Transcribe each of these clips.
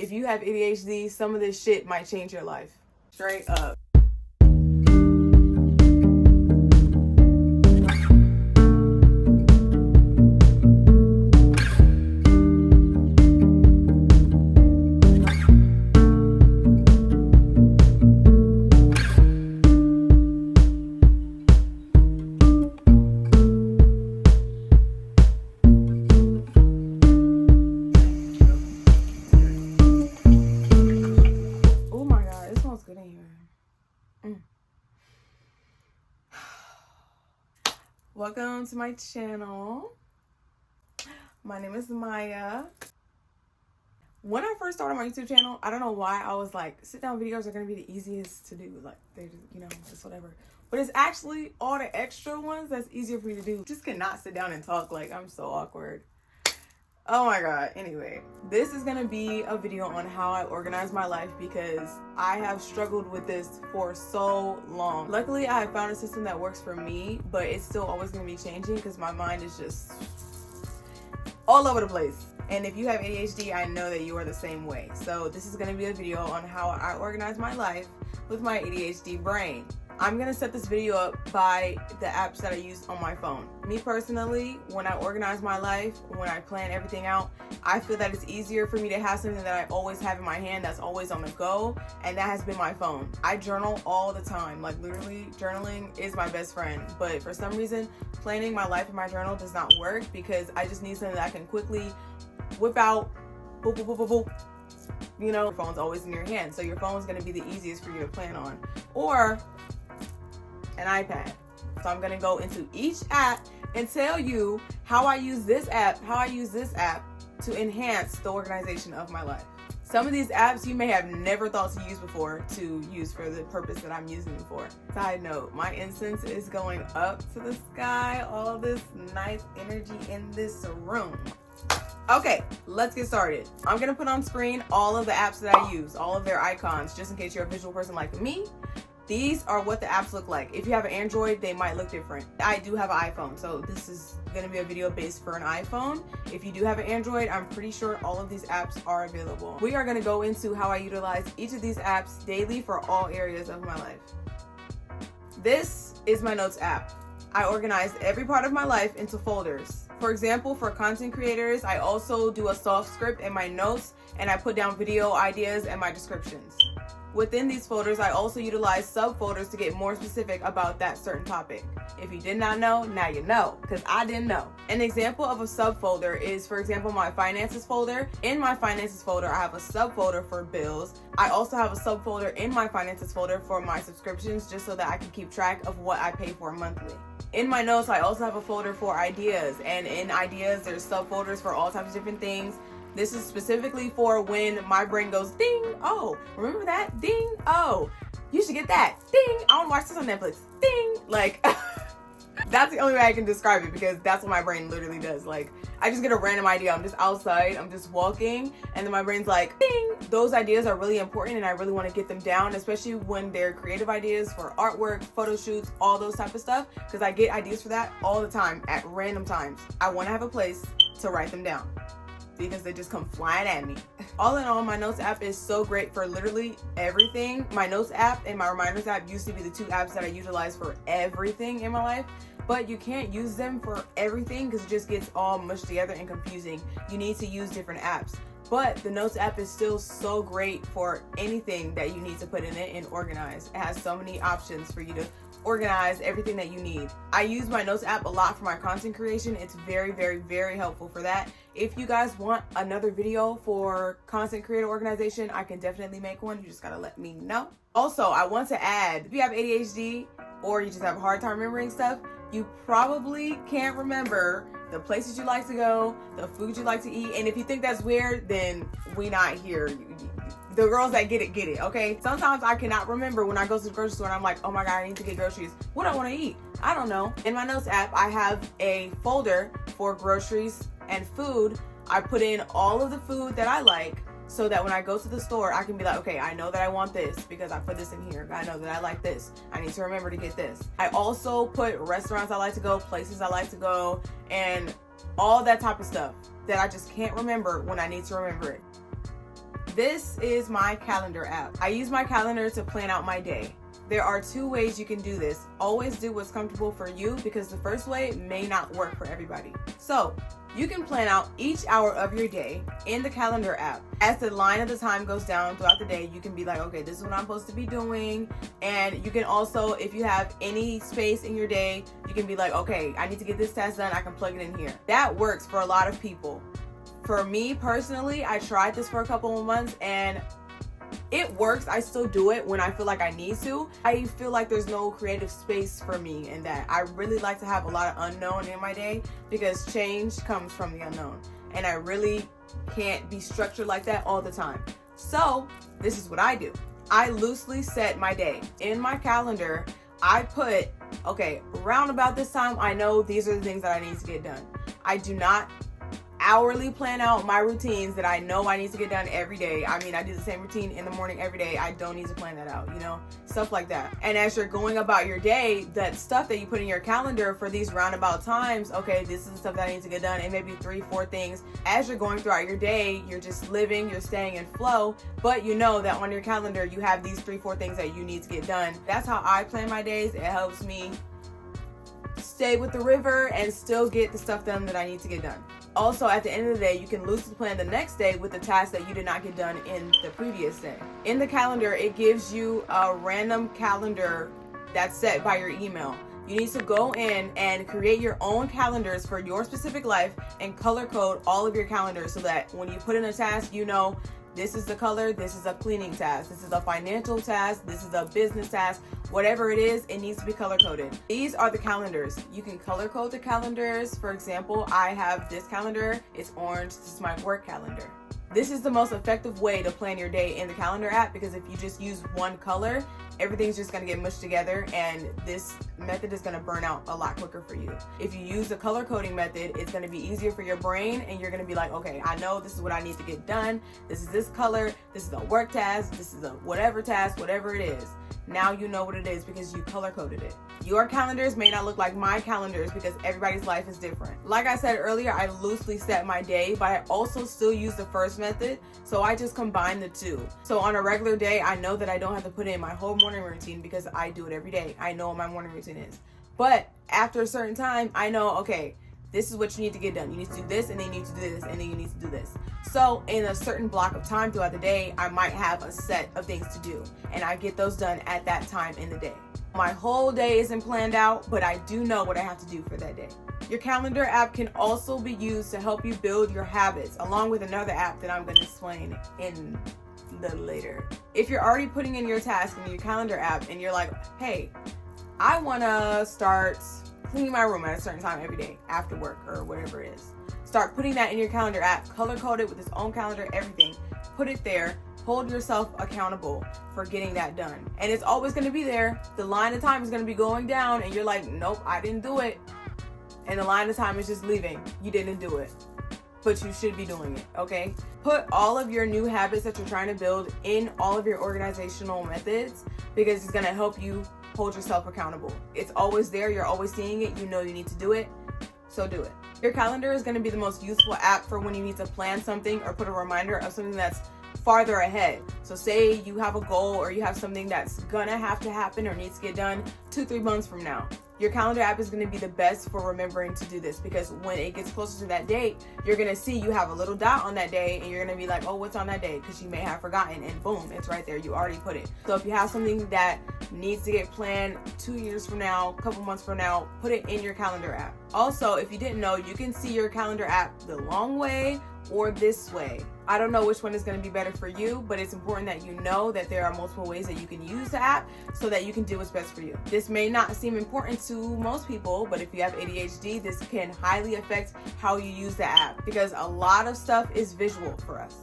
if you have ADHD, some of this shit might change your life. Straight up. Welcome to my channel. My name is Maya. When I first started my YouTube channel, I don't know why I was like, sit down videos are gonna be the easiest to do. Like, they're just, you know, just whatever. But it's actually all the extra ones that's easier for you to do. Just cannot sit down and talk. Like, I'm so awkward. Oh my god. Anyway, this is gonna be a video on how I organize my life because I have struggled with this for so long. Luckily, I have found a system that works for me, but it's still always gonna be changing because my mind is just all over the place. And if you have ADHD, I know that you are the same way. So this is gonna be a video on how I organize my life with my ADHD brain. I'm gonna set this video up by the apps that I use on my phone. Me personally, when I organize my life, when I plan everything out, I feel that it's easier for me to have something that I always have in my hand that's always on the go, and that has been my phone. I journal all the time, like literally journaling is my best friend, but for some reason, planning my life in my journal does not work because I just need something that I can quickly whip out, boop, boop, boop, boop, boop. You know, your phone's always in your hand, so your phone's gonna be the easiest for you to plan on. Or an iPad. So I'm gonna go into each app and tell you how I use this app, to enhance the organization of my life. Some of these apps you may have never thought to use before to use for the purpose that I'm using them for. Side note, my incense is going up to the sky. All this nice energy in this room. Okay, let's get started. I'm gonna put on screen all of the apps that I use, all of their icons, just in case you're a visual person like me. These are what the apps look like. If you have an Android, they might look different. I do have an iPhone, so this is gonna be a video based for an iPhone. If you do have an Android, I'm pretty sure all of these apps are available. We are gonna go into how I utilize each of these apps daily for all areas of my life. This is my notes app. I organize every part of my life into folders. For example, for content creators, I also do a soft script in my notes and I put down video ideas and my descriptions. Within these folders, I also utilize subfolders to get more specific about that certain topic. If you did not know, now you know, because I didn't know. An example of a subfolder is, for example, my finances folder. In my finances folder, I have a subfolder for bills. I also have a subfolder in my finances folder for my subscriptions, just so that I can keep track of what I pay for monthly. In my notes, I also have a folder for ideas, and in ideas, there's subfolders for all types of different things. This is specifically for when my brain goes ding, oh, remember that? Ding, oh, you should get that. Ding, I want to watch this on Netflix. Ding, like, that's the only way I can describe it because that's what my brain literally does. Like, I just get a random idea. I'm just outside, I'm just walking, and then my brain's like, ding. Those ideas are really important and I really want to get them down, especially when they're creative ideas for artwork, photo shoots, all those type of stuff, because I get ideas for that all the time at random times. I want to have a place to write them down, because they just come flying at me. All in all, my notes app is so great for literally everything. My notes app and my reminders app used to be the two apps that I utilize for everything in my life, but you can't use them for everything because it just gets all mushed together and confusing. You need to use different apps. But the notes app is still so great for anything that you need to put in it and organize. It has so many options for you to organize everything that you need. I use my notes app a lot for my content creation. It's very, very, very helpful for that. If you guys want another video for content creator organization, I can definitely make one. You just gotta let me know. Also, I want to add, if you have ADHD or you just have a hard time remembering stuff, you probably can't remember the places you like to go, the food you like to eat. And if you think that's weird, then we not here. The girls that get it, okay? Sometimes I cannot remember when I go to the grocery store and I'm like, oh my God, I need to get groceries. What do I want to eat? I don't know. In my notes app, I have a folder for groceries and food. I put in all of the food that I like so that when I go to the store, I can be like, okay, I know that I want this because I put this in here. I know that I like this. I need to remember to get this. I also put restaurants I like to go, places I like to go, and all that type of stuff that I just can't remember when I need to remember it. This is my calendar app. I use my calendar to plan out my day. There are 2 ways you can do this. Always do what's comfortable for you because the first way may not work for everybody. So you can plan out each hour of your day in the calendar app. As the line of the time goes down throughout the day, you can be like, okay, this is what I'm supposed to be doing. And you can also, if you have any space in your day, you can be like, okay, I need to get this task done. I can plug it in here. That works for a lot of people. For me personally, I tried this for a couple of months and it works. I still do it when I feel like I need to. I feel like there's no creative space for me in that. I really like to have a lot of unknown in my day because change comes from the unknown. And I really can't be structured like that all the time. So this is what I do. I loosely set my day. In my calendar, I put, okay, around about this time, I know these are the things that I need to get done. I do not hourly plan out my routines that I know I need to get done every day. I mean, I do the same routine in the morning every day. I don't need to plan that out, stuff like that. And as you're going about your day, that stuff that you put in your calendar for these roundabout times, okay, this is the stuff that I need to get done, and maybe 3-4 things. As you're going throughout your day, you're just living, you're staying in flow, but you know that on your calendar, you have these 3-4 things that you need to get done. That's how I plan my days. It helps me stay with the river and still get the stuff done that I need to get done. Also, at the end of the day, you can loosely plan the next day with the tasks that you did not get done in the previous day. In the calendar, it gives you a random calendar that's set by your email. You need to go in and create your own calendars for your specific life and color code all of your calendars so that when you put in a task, you know this is the color, this is a cleaning task, this is a financial task, this is a business task, whatever it is, it needs to be color coded. These are the calendars. You can color code the calendars. For example, I have this calendar, it's orange, this is my work calendar. This is the most effective way to plan your day in the calendar app because if you just use one color, everything's just gonna get mushed together and this method is gonna burn out a lot quicker for you. If you use the color coding method, it's gonna be easier for your brain and you're gonna be like, okay, I know this is what I need to get done. This is this color, this is a work task, this is a whatever task, whatever it is. Now you know what it is because you color coded it. Your calendars may not look like my calendars because everybody's life is different. Like I said earlier, I loosely set my day, but I also still use the first method, so I just combine the two. So on a regular day, I know that I don't have to put in my whole morning routine because I do it every day. I know what my morning routine is. But after a certain time, I know, okay, this is what you need to get done. You need to do this, and then you need to do this, and then you need to do this. So in a certain block of time throughout the day, I might have a set of things to do, and I get those done at that time in the day. My whole day isn't planned out, but I do know what I have to do for that day. Your calendar app can also be used to help you build your habits, along with another app that I'm going to explain in the later. If you're already putting in your task in your calendar app and you're like, hey, I want to start cleaning my room at a certain time every day after work or whatever it is. Start putting that in your calendar app, color code it with its own calendar, everything. Put it there. Hold yourself accountable for getting that done. And it's always going to be there. The line of time is going to be going down and you're like, nope, I didn't do it. And the line of time is just leaving. You didn't do it. But you should be doing it, okay? Put all of your new habits that you're trying to build in all of your organizational methods because it's going to help you hold yourself accountable. It's always there. You're always seeing it. You know you need to do it. So do it. Your calendar is going to be the most useful app for when you need to plan something or put a reminder of something that's farther ahead. So say you have a goal or you have something that's gonna have to happen or needs to get done 2-3 months from now. Your calendar app is going to be the best for remembering to do this because when it gets closer to that date, you're going to see you have a little dot on that day and you're going to be like, oh, what's on that day? Because you may have forgotten and boom, it's right there. You already put it. So if you have something that needs to get planned 2 years from now, a couple months from now, put it in your calendar app. Also, if you didn't know, you can see your calendar app the long way or this way. I don't know which one is going to be better for you, but it's important that you know that there are multiple ways that you can use the app so that you can do what's best for you. This may not seem important to most people, but if you have ADHD, this can highly affect how you use the app because a lot of stuff is visual for us.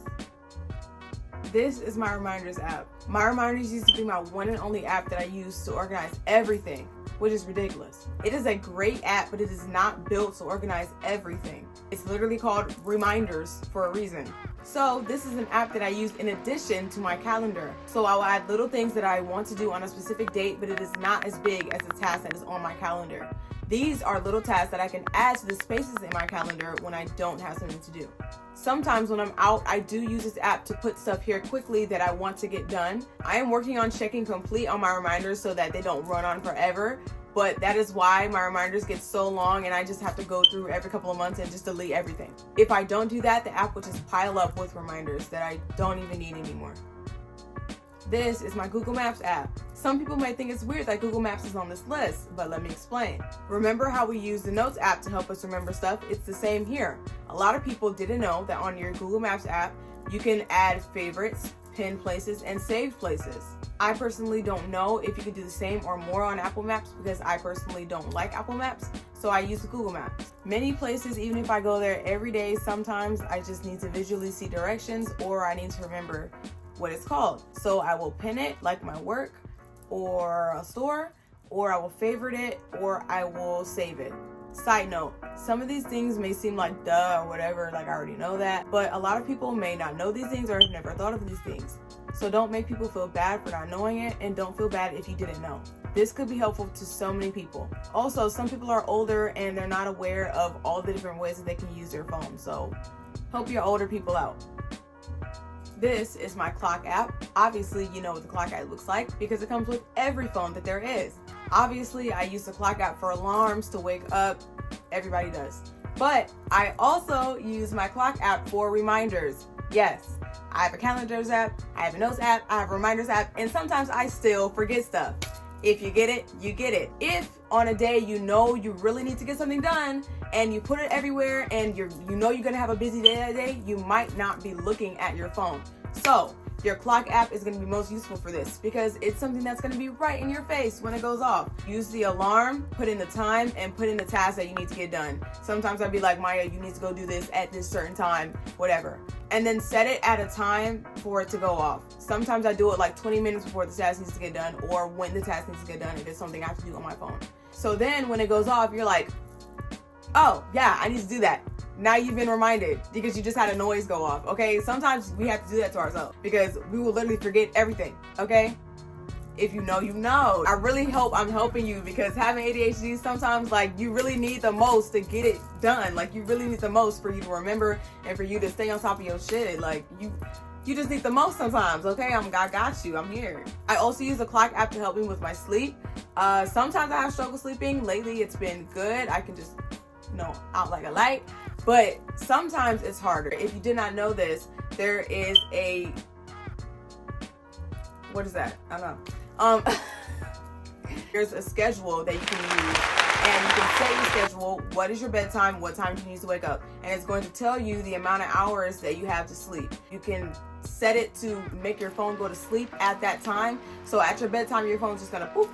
This is my reminders app. My reminders used to be my one and only app that I use to organize everything, which is ridiculous. It is a great app, but it is not built to organize everything. It's literally called Reminders for a reason. So this is an app that I use in addition to my calendar. So I will add little things that I want to do on a specific date, but it is not as big as the task that is on my calendar. These are little tasks that I can add to the spaces in my calendar when I don't have something to do. Sometimes when I'm out, I do use this app to put stuff here quickly that I want to get done. I am working on checking complete on my reminders so that they don't run on forever, but that is why my reminders get so long and I just have to go through every couple of months and just delete everything. If I don't do that, the app will just pile up with reminders that I don't even need anymore. This is my Google Maps app. Some people may think it's weird that Google Maps is on this list, but let me explain. Remember how we use the Notes app to help us remember stuff? It's the same here. A lot of people didn't know that on your Google Maps app, you can add favorites, pin places, and save places. I personally don't know if you can do the same or more on Apple Maps because I personally don't like Apple Maps, so I use Google Maps. Many places, even if I go there every day, sometimes I just need to visually see directions or I need to remember what it's called. So I will pin it like my work or a store, or I will favorite it, or I will save it. Side note, some of these things may seem like duh or whatever, like I already know that, but a lot of people may not know these things or have never thought of these things. So don't make people feel bad for not knowing it, and don't feel bad if you didn't know. This could be helpful to so many people. Also, some people are older and they're not aware of all the different ways that they can use their phone, so help your older people out. This is my clock app. Obviously, you know what the clock app looks like because it comes with every phone that there is. Obviously, I use the clock app for alarms to wake up. Everybody does. But I also use my clock app for reminders. Yes, I have a calendars app, I have a notes app, I have a reminders app, and sometimes I still forget stuff. If you get it, you get it. If on a day you know you really need to get something done and you put it everywhere and you know you're gonna have a busy day that day, you might not be looking at your phone. So your clock app is gonna be most useful for this because it's something that's gonna be right in your face when it goes off. Use the alarm, put in the time, and put in the task that you need to get done. Sometimes I'd be like, Maya, you need to go do this at this certain time, whatever. And then set it at a time for it to go off. Sometimes I do it like 20 minutes before the task needs to get done or when the task needs to get done if it's something I have to do on my phone. So then when it goes off, you're like, oh yeah, I need to do that. Now you've been reminded because you just had a noise go off, okay? Sometimes we have to do that to ourselves because we will literally forget everything, okay? If you know, you know. I really hope I'm helping you because having ADHD sometimes, like, you really need the most to get it done. Like, you really need the most for you to remember and for you to stay on top of your shit. Like, you just need the most sometimes, okay? I got you. I'm here. I also use the clock app to help me with my sleep. Sometimes I have struggle sleeping. Lately, it's been good. I can just, out like a light. But sometimes it's harder. If you did not know this, there is a, what is that? I don't know. There's a schedule that you can use, and you can set your schedule. What is your bedtime? What time do you need to wake up? And it's going to tell you the amount of hours that you have to sleep. You can set it to make your phone go to sleep at that time. So at your bedtime, your phone's just gonna poof,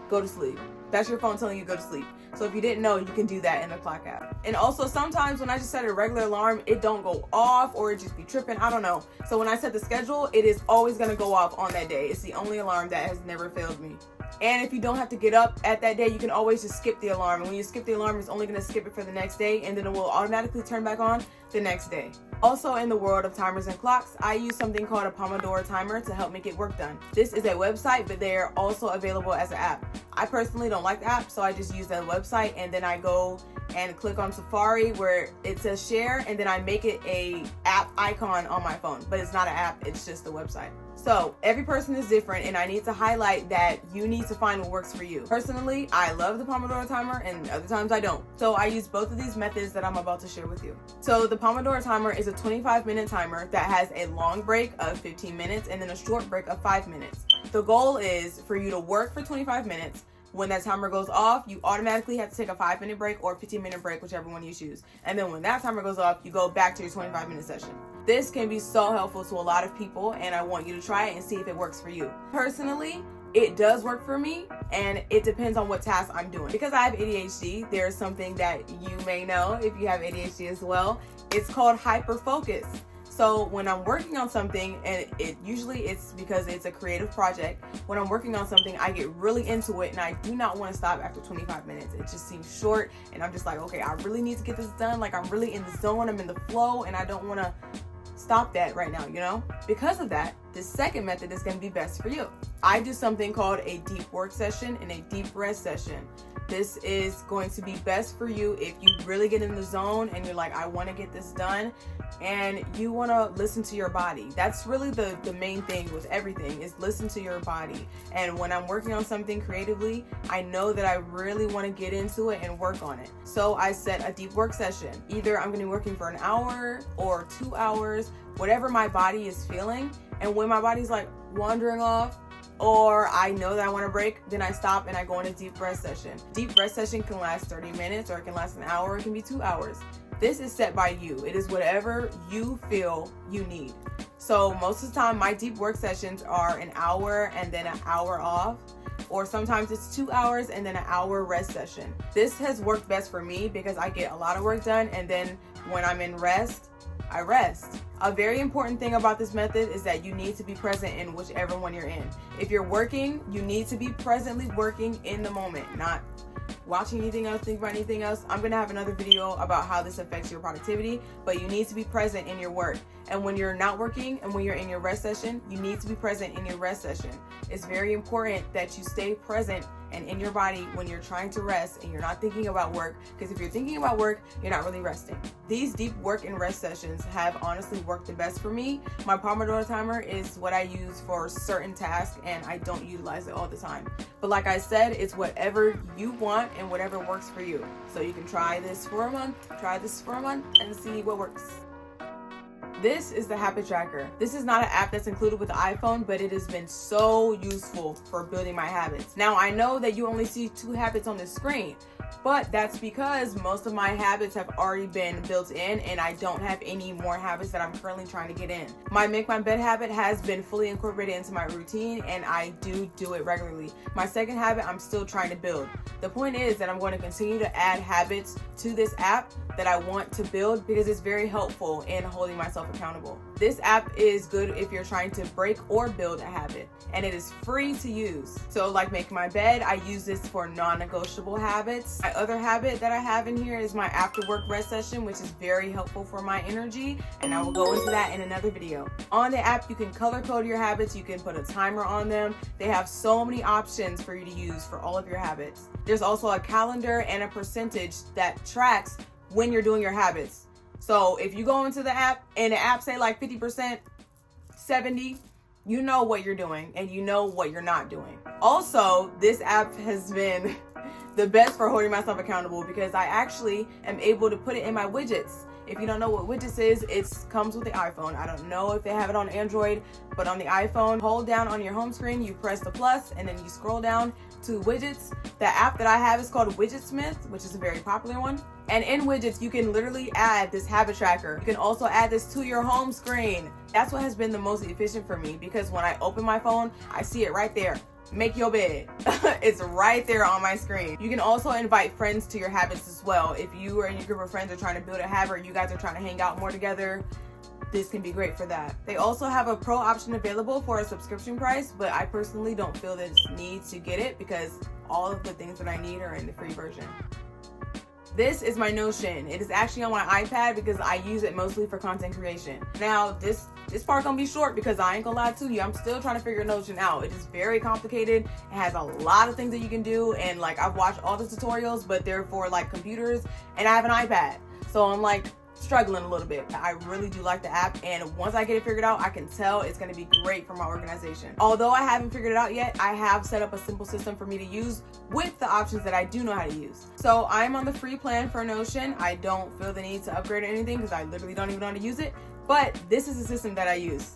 go to sleep. That's your phone telling you to go to sleep. So if you didn't know, you can do that in the clock app. And also sometimes when I just set a regular alarm, it don't go off or it just be tripping. I don't know. So when I set the schedule, it is always gonna go off on that day. It's the only alarm that has never failed me. And if you don't have to get up at that day, you can always just skip the alarm. And when you skip the alarm, it's only gonna skip it for the next day, and then it will automatically turn back on the next day. Also, in the world of timers and clocks, I use something called a pomodoro timer to help me get work done. This is a website, but they are also available as an app. I personally don't like the app, so I just use that website, and then I go and click on Safari where it says share, and then I make it a app icon on my phone. But it's not an app, it's just a website. So every person is different, and I need to highlight that you need to find what works for you. Personally, I love the Pomodoro timer, and other times I don't. So I use both of these methods that I'm about to share with you. So the Pomodoro timer is a 25-minute timer that has a long break of 15 minutes and then a short break of 5 minutes. The goal is for you to work for 25 minutes. When that timer goes off, you automatically have to take a 5-minute break or a 15-minute break, whichever one you choose. And then when that timer goes off, you go back to your 25-minute session. This can be so helpful to a lot of people, and I want you to try it and see if it works for you. Personally, it does work for me, and it depends on what task I'm doing. Because I have ADHD, there's something that you may know if you have ADHD as well. It's called hyperfocus. So when I'm working on something, and it's because it's a creative project, when I'm working on something, I get really into it, and I do not want to stop after 25 minutes. It just seems short, and I'm just like, okay, I really need to get this done. Like, I'm really in the zone, I'm in the flow, and I don't want to stop that right now, Because of that, the second method is going to be best for you. I do something called a deep work session and a deep rest session. This is going to be best for you if you really get in the zone and you're like, I want to get this done, and you want to listen to your body. That's really the main thing with everything, is listen to your body. And when I'm working on something creatively, I know that I really want to get into it and work on it. So I set a deep work session. Either I'm going to be working for an hour or 2 hours, whatever my body is feeling. And when my body's like wandering off, or I know that I want to break, then I stop and I go in a deep rest session. Deep rest session can last 30 minutes, or it can last an hour, or it can be 2 hours. This is set by you. It is whatever you feel you need. So most of the time, my deep work sessions are an hour and then an hour off, or sometimes it's 2 hours and then an hour rest session. This has worked best for me because I get a lot of work done, and then when I'm in rest, I rest. A very important thing about this method is that you need to be present in whichever one you're in. If you're working, you need to be presently working in the moment, not watching anything else, think about anything else. I'm gonna have another video about how this affects your productivity, but you need to be present in your work. And when you're not working and when you're in your rest session, you need to be present in your rest session. It's very important that you stay present and in your body when you're trying to rest and you're not thinking about work, because if you're thinking about work, you're not really resting. These deep work and rest sessions have honestly worked the best for me. My pomodoro timer is what I use for certain tasks, and I don't utilize it all the time. But like I said, it's whatever you want and whatever works for you. So you can try this for a month, and see what works. This is the habit tracker. This is not an app that's included with the iPhone, but it has been so useful for building my habits. Now, I know that you only see 2 habits on the screen, but that's because most of my habits have already been built in, and I don't have any more habits that I'm currently trying to get in. My make my bed habit has been fully incorporated into my routine, and I do it regularly. My second habit, I'm still trying to build. The point is that I'm going to continue to add habits to this app that I want to build because it's very helpful in holding myself accountable. This app is good if you're trying to break or build a habit, and it is free to use. So like making my bed, I use this for non-negotiable habits. My other habit that I have in here is my after work rest session, which is very helpful for my energy, and I will go into that in another video. On the app, you can color code your habits, you can put a timer on them. They have so many options for you to use for all of your habits. There's also a calendar and a percentage that tracks when you're doing your habits. So if you go into the app and the app say like 50%, 70%, you know what you're doing and you know what you're not doing. Also, this app has been the best for holding myself accountable because I actually am able to put it in my widgets. If you don't know what widgets is, it comes with the iPhone. I don't know if they have it on Android, but on the iPhone, hold down on your home screen, you press the plus, and then you scroll down to widgets. The app that I have is called Widgetsmith, which is a very popular one. And in widgets, you can literally add this habit tracker. You can also add this to your home screen. That's what has been the most efficient for me because when I open my phone, I see it right there. Make your bed. It's right there on my screen. You can also invite friends to your habits as well. If you and your group of friends are trying to build a habit, or you guys are trying to hang out more together, this can be great for that. They also have a pro option available for a subscription price, but I personally don't feel this need to get it because all of the things that I need are in the free version. This is my Notion. It is actually on my iPad because I use it mostly for content creation. Now, this part gonna be short because I ain't gonna lie to you, I'm still trying to figure Notion out. It is very complicated. It has a lot of things that you can do, and like I've watched all the tutorials, but they're for like computers, and I have an iPad. So I'm like struggling a little bit. I really do like the app, and once I get it figured out, I can tell it's going to be great for my organization. Although I haven't figured it out yet, I have set up a simple system for me to use with the options that I do know how to use. So I'm on the free plan for Notion. I don't feel the need to upgrade or anything because I literally don't even know how to use it, but this is the system that I use.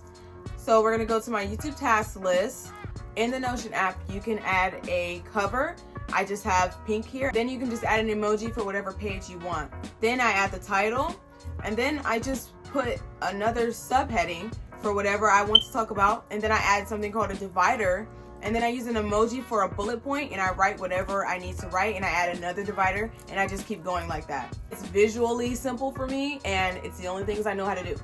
So we're going to go to my YouTube task list. In the Notion app, you can add a cover. I just have pink here. Then you can just add an emoji for whatever page you want. Then I add the title. And then I just put another subheading for whatever I want to talk about. And then I add something called a divider. And then I use an emoji for a bullet point, and I write whatever I need to write, and I add another divider, and I just keep going like that. It's visually simple for me, and it's the only things I know how to do.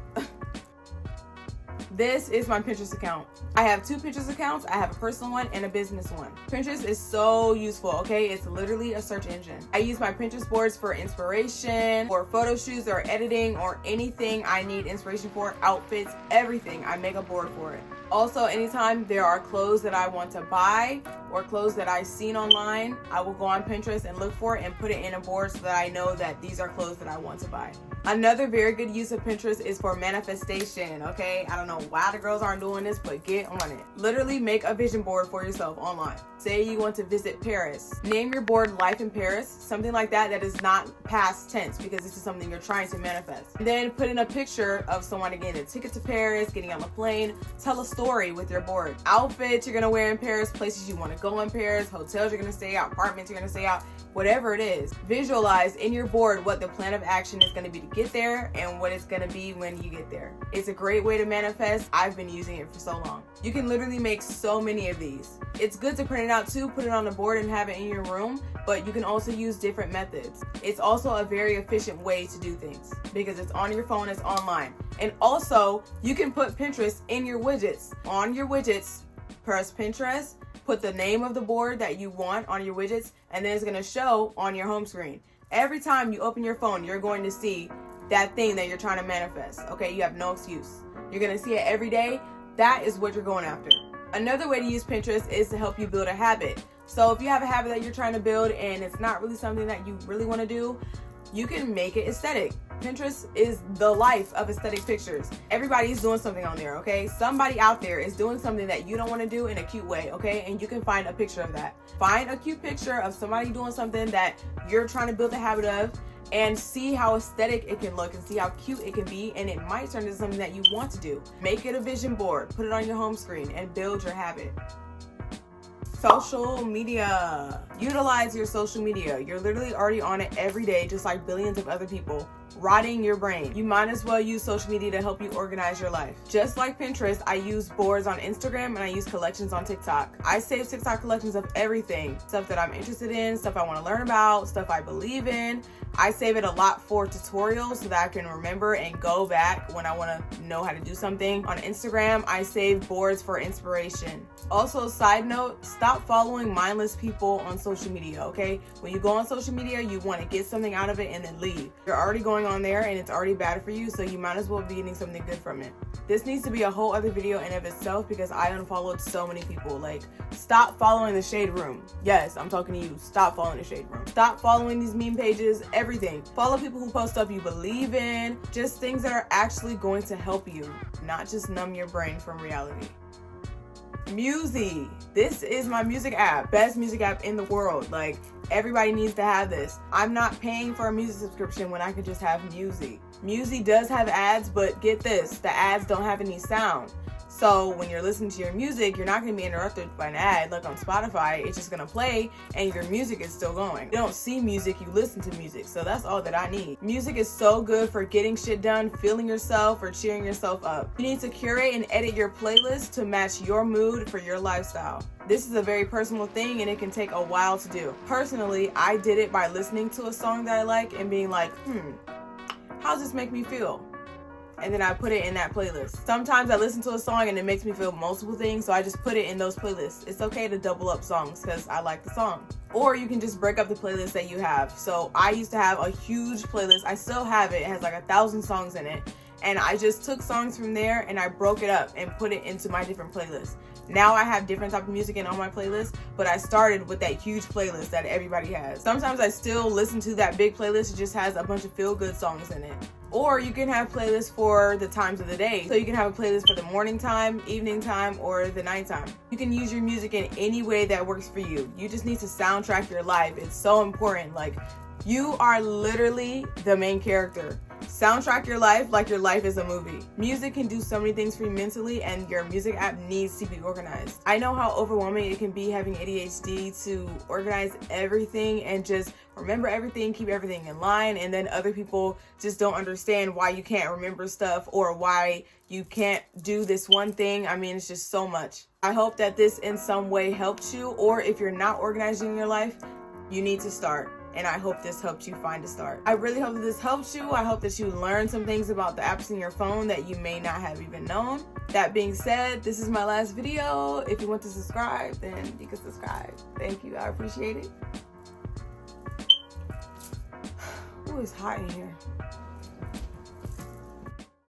This is my Pinterest account. I have 2 Pinterest accounts. I have a personal one and a business one. Pinterest is so useful, okay? It's literally a search engine. I use my Pinterest boards for inspiration, for photo shoots or editing or anything I need inspiration for, outfits, everything. I make a board for it. Also, anytime there are clothes that I want to buy or clothes that I've seen online, I will go on Pinterest and look for it and put it in a board so that I know that these are clothes that I want to buy. Another very good use of Pinterest is for manifestation, okay? I don't know why the girls aren't doing this, but get on it. Literally make a vision board for yourself online. Say you want to visit Paris. Name your board Life in Paris, something like that that is not past tense because this is something you're trying to manifest. And then put in a picture of someone getting a ticket to Paris, getting on a plane. Tell a story with your board. Outfits you're gonna wear in Paris, places you wanna go in Paris, hotels you're gonna stay at, apartments you're gonna stay at, whatever it is. Visualize in your board what the plan of action is gonna be to get there and what it's gonna be when you get there. It's a great way to manifest. I've been using it for so long. You can literally make so many of these. It's good to print it out too, put it on the board and have it in your room, but you can also use different methods. It's also a very efficient way to do things because it's on your phone, it's online. And also, you can put Pinterest in your widgets. On your widgets, press Pinterest, put the name of the board that you want on your widgets, and then it's gonna show on your home screen. Every time you open your phone, you're going to see that thing that you're trying to manifest, okay? You have no excuse. You're gonna see it every day. That is what you're going after. Another way to use Pinterest is to help you build a habit. So if you have a habit that you're trying to build and it's not really something that you really wanna do, you can make it aesthetic. Pinterest is the life of aesthetic pictures. Everybody's doing something on there, okay? Somebody out there is doing something that you don't want to do in a cute way, okay? And you can find a picture of that. Find a cute picture of somebody doing something that you're trying to build a habit of and see how aesthetic it can look and see how cute it can be, and it might turn into something that you want to do. Make it a vision board, put it on your home screen, and build your habit. Social media. Utilize your social media. You're literally already on it every day, just like billions of other people, rotting your brain. You might as well use social media to help you organize your life. Just like Pinterest, I use boards on Instagram and I use collections on TikTok. I save TikTok collections of everything. Stuff that I'm interested in, stuff I want to learn about, stuff I believe in. I save it a lot for tutorials so that I can remember and go back when I want to know how to do something. On Instagram, I save boards for inspiration. Also, side note, stop following mindless people on social media, okay? When you go on social media, you want to get something out of it and then leave. You're already going on there and it's already bad for you, so you might as well be getting something good from it. This needs to be a whole other video in of itself because I unfollowed so many people. Like, stop following the shade room. Yes, I'm talking to you. Stop following the shade room. Stop following these meme pages, everything. Follow people who post stuff you believe in, just things that are actually going to help you, not just numb your brain from reality. Musi. This is my music app. Best music app in the world. Like, everybody needs to have this. I'm not paying for a music subscription when I could just have Musi. Musi does have ads, but get this, the ads don't have any sound. So when you're listening to your music, you're not going to be interrupted by an ad like on Spotify. It's just going to play and your music is still going. You don't see music, you listen to music. So that's all that I need. Music is so good for getting shit done, feeling yourself, or cheering yourself up. You need to curate and edit your playlist to match your mood for your lifestyle. This is a very personal thing and it can take a while to do. Personally, I did it by listening to a song that I like and being like, how does this make me feel? And then I put it in that playlist. Sometimes I listen to a song and it makes me feel multiple things, so I just put it in those playlists. It's okay to double up songs because I like the song. Or you can just break up the playlist that you have. So I used to have a huge playlist. I still have it. It has like 1,000 songs in it. And I just took songs from there and I broke it up and put it into my different playlists. Now I have different type of music in all my playlists, but I started with that huge playlist that everybody has. Sometimes I still listen to that big playlist. It just has a bunch of feel-good songs in it. Or you can have playlists for the times of the day. So you can have a playlist for the morning time, evening time, or the nighttime. You can use your music in any way that works for you. You just need to soundtrack your life. It's so important. Like, you are literally the main character. Soundtrack your life like your life is a movie. Music can do so many things for you mentally, and your music app needs to be organized. I know how overwhelming it can be having ADHD to organize everything and just remember everything, keep everything in line, and then other people just don't understand why you can't remember stuff or why you can't do this one thing. I mean, it's just so much. I hope that this in some way helped you, or if you're not organizing your life, you need to start. And I hope this helped you find a start. I really hope that this helps you. I hope that you learn some things about the apps in your phone that you may not have even known. That being said, this is my last video. If you want to subscribe, then you can subscribe. Thank you. I appreciate it. Ooh, it's hot in here.